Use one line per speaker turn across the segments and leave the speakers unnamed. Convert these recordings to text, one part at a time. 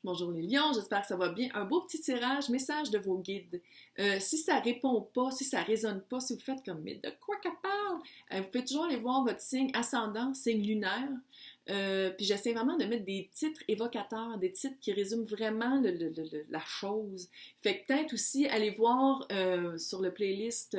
Bonjour les lions, j'espère que ça va bien. Un beau petit tirage, message de vos guides. Si ça répond pas, si ça résonne pas, si vous faites comme mais de quoi qu'elle parle, vous pouvez toujours aller voir votre signe ascendant, signe lunaire. Puis j'essaie vraiment de mettre des titres évocateurs, des titres qui résument vraiment la chose. Fait que peut-être aussi aller voir sur le playlist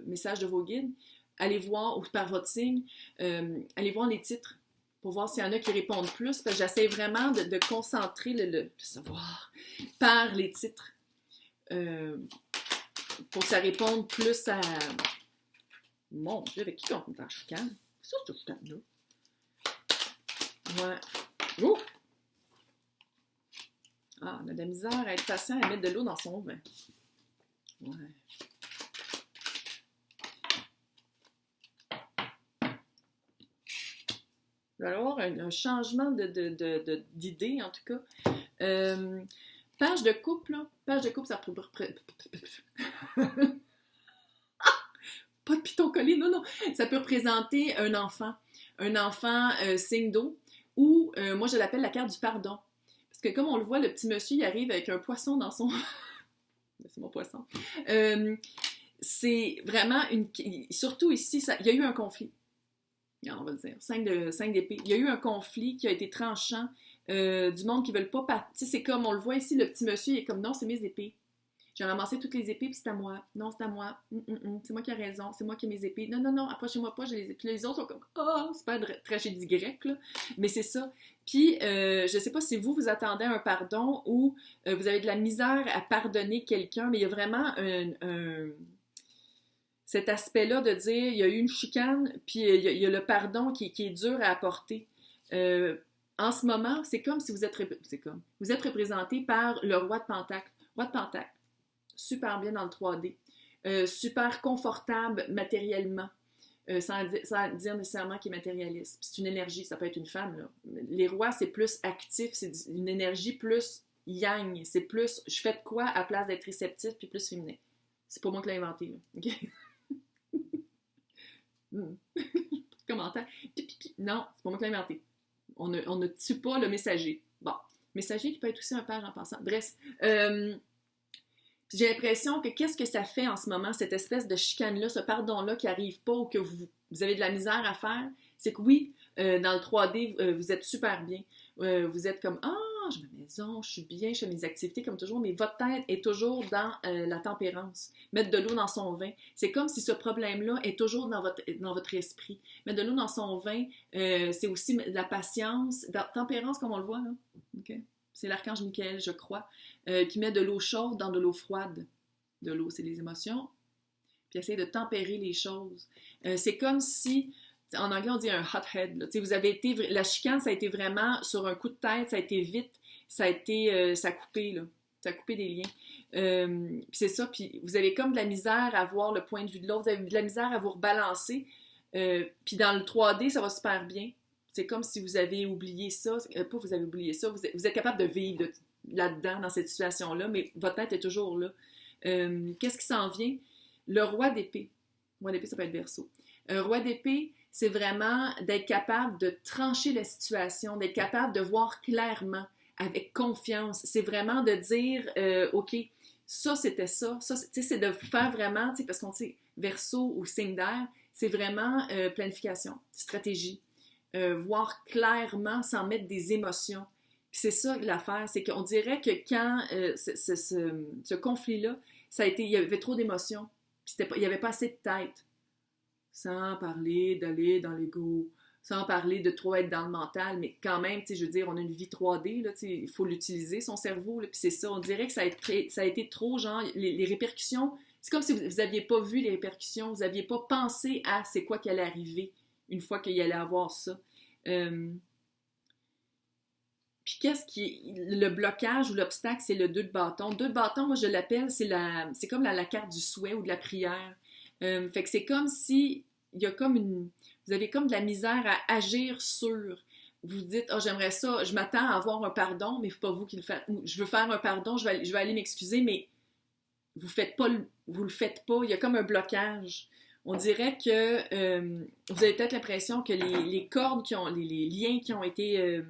message de vos guides, allez voir, ou par votre signe, allez voir les titres pour voir s'il y en a qui répondent plus. Parce que j'essaie vraiment de concentrer le savoir par les titres pour que ça réponde plus à... Mon Dieu, avec qui on est en chicane? C'est ça, cette chicane-là. Ouais. Oh! Ah, on a de la misère à être patient à mettre de l'eau dans son vin. Ouais. Il va y avoir un changement d'idée, en tout cas. Page de couple, là. Page de couple, ça pas de piton collé, non, non. Ça peut représenter un enfant signe d'eau, ou moi, je l'appelle la carte du pardon. Parce que comme on le voit, le petit monsieur, il arrive avec un poisson dans son... C'est mon poisson. C'est vraiment une... Surtout ici, il y a eu un conflit. On va le dire, 5 d'épée. Il y a eu un conflit qui a été tranchant, du monde qui ne veulent pas partir. C'est comme, on le voit ici, le petit monsieur, il est comme, non, c'est mes épées. J'ai ramassé toutes les épées, puis c'est à moi. Non, c'est à moi. C'est moi qui ai raison. C'est moi qui ai mes épées. Non, non, non, approchez-moi pas. J'ai les épées. Puis les autres sont comme, oh, c'est pas une tragédie grecque, là. Mais c'est ça. Puis, je sais pas si vous attendez un pardon ou vous avez de la misère à pardonner quelqu'un, mais il y a vraiment cet aspect-là de dire, il y a eu une chicane, puis il y a le pardon qui est dur à apporter. En ce moment, c'est comme si vous êtes représenté par le roi de Pentacle. Roi de Pentacle, super bien dans le 3D, super confortable matériellement, sans dire nécessairement qu'il est matérialiste. C'est une énergie, ça peut être une femme, là. Les rois, c'est plus actif, c'est une énergie plus yang, c'est plus, je fais de quoi à place d'être réceptif, puis plus féminin. C'est pas moi qui l'ai inventé, là. OK? Commentaire. Non, c'est pas moi qui l'ai inventé. On ne tue pas le messager. Bon, messager qui peut être aussi un père en passant. Bref, j'ai l'impression que qu'est-ce que ça fait en ce moment, cette espèce de chicane-là, ce pardon-là qui n'arrive pas ou que vous avez de la misère à faire, c'est que oui, dans le 3D, vous êtes super bien. Vous êtes comme, j'ai ma maison, je suis bien, je fais mes activités comme toujours, mais votre tête est toujours dans la tempérance. Mettre de l'eau dans son vin, c'est comme si ce problème-là est toujours dans votre esprit. Mettre de l'eau dans son vin, c'est aussi de la patience, tempérance comme on le voit, là. Okay? C'est l'archange Michael, je crois, qui met de l'eau chaude dans de l'eau froide. De l'eau, c'est les émotions. Puis essaye de tempérer les choses. C'est comme si... En anglais, on dit un hothead. Vous avez été, la chicane, ça a été vraiment sur un coup de tête, ça a été vite, ça a coupé, là. Ça a coupé des liens. Puis c'est ça, puis vous avez comme de la misère à voir le point de vue de l'autre, vous avez de la misère à vous rebalancer. Puis dans le 3D, ça va super bien. C'est comme si vous avez oublié ça. Pas vous avez oublié ça, vous êtes capable de vivre là-dedans, dans cette situation-là, mais votre tête est toujours là. Qu'est-ce qui s'en vient? Le roi d'épée. Roi d'épée, ça peut être Verseau. Roi d'épée, c'est vraiment d'être capable de trancher la situation, d'être capable de voir clairement, avec confiance. C'est vraiment de dire, OK, ça, c'était ça. Ça, c'est de faire vraiment, parce qu'on sait, Verseau ou signe d'air, c'est vraiment planification, stratégie. Voir clairement sans mettre des émotions. Puis c'est ça l'affaire, c'est qu'on dirait que quand ce conflit-là, il y avait trop d'émotions, puis il n'y avait pas assez de tête. Sans parler d'aller dans l'ego, sans parler de trop être dans le mental, mais quand même, je veux dire, on a une vie 3D, là, il faut l'utiliser, son cerveau, là, puis c'est ça, on dirait que ça a été trop, genre, les répercussions, c'est comme si vous n'aviez pas vu les répercussions, vous n'aviez pas pensé à c'est quoi qui allait arriver une fois qu'il allait avoir ça. Puis le blocage ou l'obstacle, c'est le 2 de bâton. 2 de bâton, moi je l'appelle, c'est comme la carte du souhait ou de la prière. Fait que c'est comme si il y a comme vous avez comme de la misère à agir sur. Vous dites, j'aimerais ça, je m'attends à avoir un pardon, mais c'est pas vous qui le faites. Ou je veux faire un pardon, je vais aller m'excuser, mais vous le faites pas. Il y a comme un blocage. On dirait que vous avez peut-être l'impression que les cordes les liens qui ont été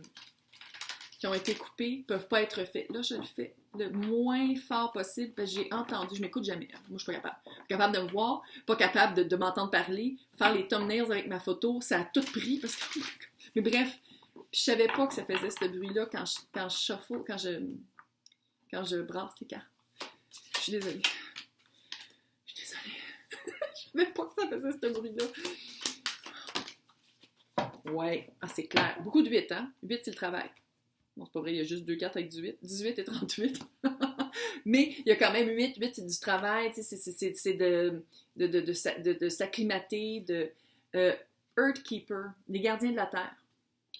qui ont été coupés ne peuvent pas être faits. Là, je le fais le moins fort possible parce que j'ai entendu, je m'écoute jamais. Moi, je suis pas capable. Pas capable de me voir, pas capable de m'entendre parler, faire les thumbnails avec ma photo, ça a tout pris parce que... Mais bref, je savais pas que ça faisait ce bruit-là quand je shuffle, quand je brasse les cartes. Je suis désolée. Je savais pas que ça faisait ce bruit-là. Ouais, ah, c'est clair. Beaucoup de 8, hein? 8, c'est le travail. Bon, c'est pas vrai, il y a juste 2 cartes avec du 8. 18 et 38. Mais il y a quand même 8. 8, c'est du travail, tu sais, c'est de s'acclimater, Earthkeeper, les gardiens de la Terre.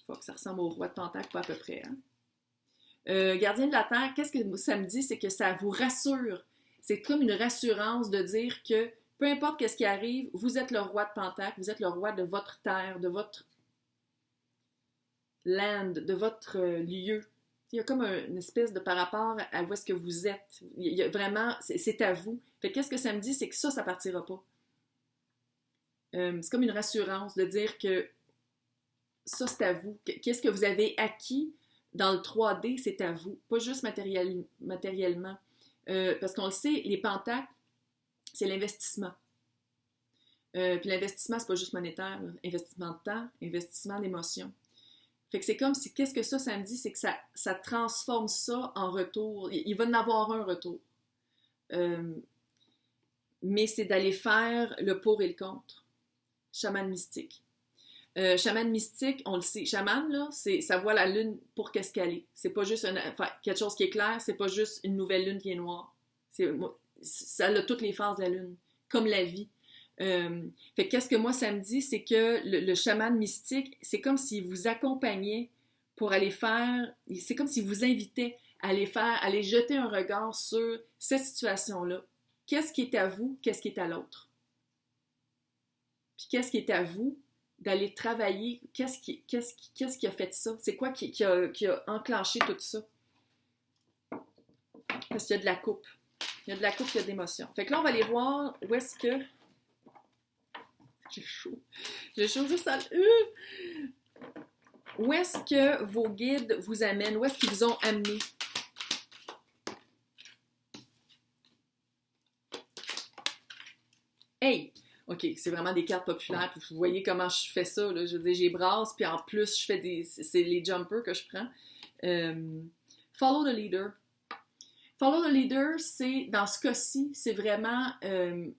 Faut que ça ressemble au roi de Pentacle, pas à peu près, hein? Gardien de la Terre, qu'est-ce que ça me dit? C'est que ça vous rassure. C'est comme une rassurance de dire que peu importe ce qui arrive, vous êtes le roi de Pentacle, vous êtes le roi de votre terre, de votre land, de votre lieu. Il y a comme une espèce de par rapport à où est-ce que vous êtes. Il y a vraiment, c'est à vous. Fait qu'est-ce que ça me dit? C'est que ça partira pas. C'est comme une rassurance de dire que ça, c'est à vous. Qu'est-ce que vous avez acquis dans le 3D, c'est à vous. Pas juste matériellement. Parce qu'on le sait, les pentacles, c'est l'investissement. Puis l'investissement, c'est pas juste monétaire. Là. Investissement de temps, investissement d'émotion. Fait que c'est comme si, qu'est-ce que ça me dit? C'est que ça transforme ça en retour. Il va en avoir un retour. Mais c'est d'aller faire le pour et le contre. Chaman mystique. Chaman mystique, on le sait. Chaman, là, ça voit la lune pour qu'est-ce qu'elle est. C'est pas juste quelque chose qui est clair, c'est pas juste une nouvelle lune qui est noire. Ça a toutes les phases de la lune, comme la vie. Fait qu'est-ce que moi ça me dit, c'est que le chaman mystique, c'est comme s'il vous accompagnait pour aller faire, c'est comme s'il vous invitait à aller jeter un regard sur cette situation-là. Qu'est-ce qui est à vous, qu'est-ce qui est à l'autre? Puis qu'est-ce qui est à vous d'aller travailler, qu'est-ce qui a fait ça? C'est quoi qui a enclenché tout ça? Parce qu'il y a de la coupe. Il y a de la coupe, il y a de l'émotion. Fait que là, on va aller voir où est-ce que... J'ai chaud. J'ai chaud juste à... Où est-ce que vos guides vous amènent? Où est-ce qu'ils vous ont amené? Hey! OK, c'est vraiment des cartes populaires. Puis vous voyez comment je fais ça. Là. Je veux dire, j'ai brasse, puis en plus, je fais c'est les jumpers que je prends. Follow the leader. Follow the leader, c'est, dans ce cas-ci, c'est vraiment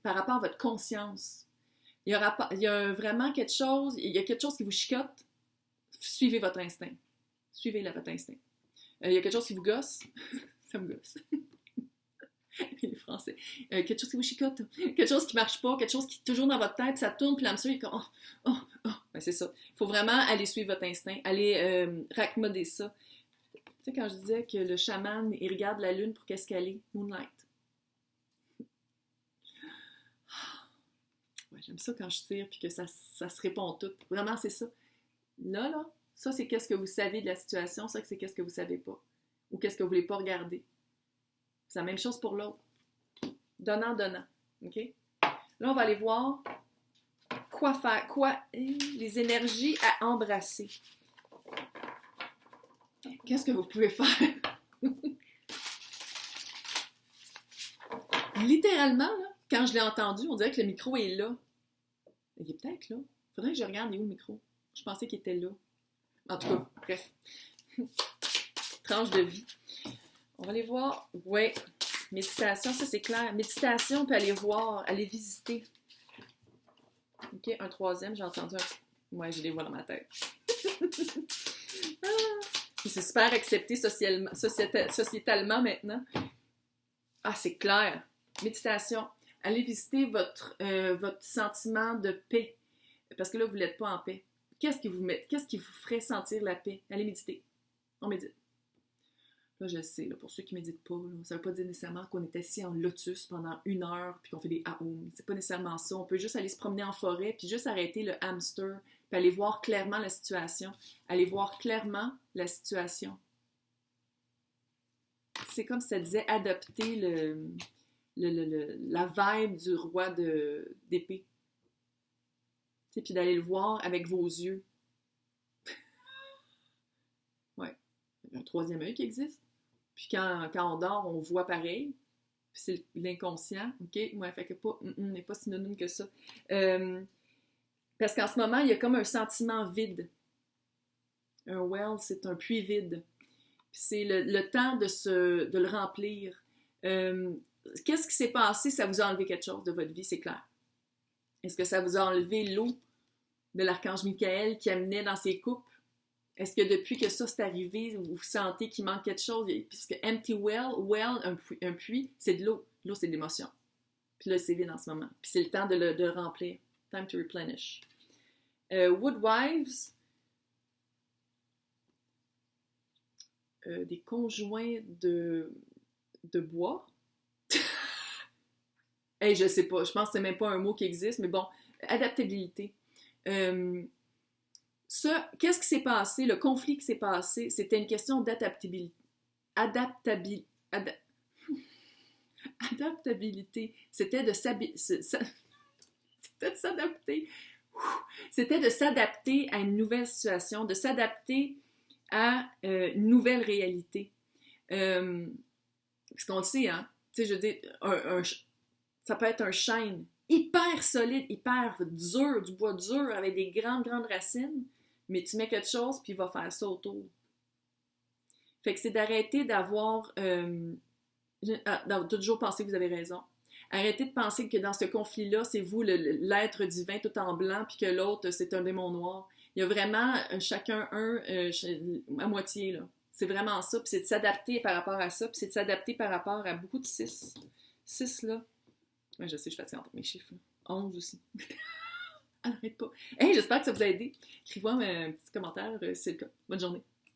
par rapport à votre conscience. Il y a vraiment quelque chose, il y a quelque chose qui vous chicote. Suivez votre instinct. Suivez votre instinct. Il y a quelque chose qui vous gosse. Ça me gosse. Les Français. Quelque chose qui vous chicote, quelque chose qui marche pas, quelque chose qui est toujours dans votre tête, ça tourne, puis l'âme il est comme Ben, c'est ça. Il faut vraiment aller suivre votre instinct, aller raccommoder ça. Tu sais, quand je disais que le chaman, il regarde la lune pour qu'est-ce qu'elle est, Moonlight. Ouais, j'aime ça quand je tire, puis que ça se répond tout. Vraiment, c'est ça. Là, ça, c'est qu'est-ce que vous savez de la situation, ça, c'est qu'est-ce que vous savez pas. Ou qu'est-ce que vous voulez pas regarder. C'est la même chose pour l'autre. Donnant. OK? Là, on va aller voir quoi faire, les énergies à embrasser. Qu'est-ce que vous pouvez faire? Littéralement, là, quand je l'ai entendu, on dirait que le micro est là. Il est peut-être là. Faudrait que je regarde, il est où le micro? Je pensais qu'il était là. En tout cas, bref. Tranche de vie. On va aller voir. Ouais. Méditation, ça c'est clair. Méditation, on peut aller voir, aller visiter. OK, un troisième, j'ai entendu un... Ouais, j'ai les voix dans ma tête. C'est super accepté sociétalement maintenant. Ah, c'est clair. Méditation. Allez visiter votre sentiment de paix. Parce que là, vous n'êtes pas en paix. Qu'est-ce qui vous ferait sentir la paix? Allez méditer. On médite. Là, je sais, là, pour ceux qui ne méditent pas, là, ça ne veut pas dire nécessairement qu'on est assis en lotus pendant 1 heure puis qu'on fait des aum. C'est pas nécessairement ça. On peut juste aller se promener en forêt puis juste arrêter le hamster puis aller voir clairement la situation. Aller voir clairement la situation. C'est comme si ça disait adopter la vibe du roi d'épée. Puis d'aller le voir avec vos yeux. Ouais. un troisième œil qui existe. Puis quand on dort, on voit pareil. Puis c'est l'inconscient, OK? Ouais, fait que n'est pas synonyme que ça. Parce qu'en ce moment, il y a comme un sentiment vide. Un well, c'est un puits vide. Puis c'est le temps de le remplir. Qu'est-ce qui s'est passé? Ça vous a enlevé quelque chose de votre vie, c'est clair. Est-ce que ça vous a enlevé l'eau de l'archange Michael qui amenait dans ses coupes? Est-ce que depuis que ça c'est arrivé, vous sentez qu'il manque quelque chose? Puisque empty well, un puits, c'est de l'eau. L'eau, c'est de l'émotion. Puis là, c'est vide en ce moment. Puis c'est le temps de le remplir. Time to replenish. Woodwives, des conjoints de bois. Hey, je sais pas, je pense que c'est même pas un mot qui existe, mais bon, adaptabilité. Ça, qu'est-ce qui s'est passé? Le conflit qui s'est passé, c'était une question d'adaptabilité. Adaptabilité. C'était de s'adapter. C'était de s'adapter à une nouvelle situation, de s'adapter à une nouvelle réalité. Parce qu'on le sait, hein? Tu sais, je veux dire, ça peut être un chêne hyper solide, hyper dur, du bois dur, avec des grandes racines, mais tu mets quelque chose, puis il va faire ça autour. Fait que c'est d'arrêter d'avoir... toujours penser que vous avez raison. Arrêtez de penser que dans ce conflit-là, c'est vous l'être divin tout en blanc, puis que l'autre, c'est un démon noir. Il y a vraiment chacun à moitié, là. C'est vraiment ça, puis c'est de s'adapter par rapport à ça, puis c'est de s'adapter par rapport à beaucoup de 6. 6, là. Ouais, je sais, je suis fatiguée avec mes chiffres. 11 aussi. Arrête pas. Hey, j'espère que ça vous a aidé. Écrivez-moi un petit commentaire si c'est le cas. Bonne journée.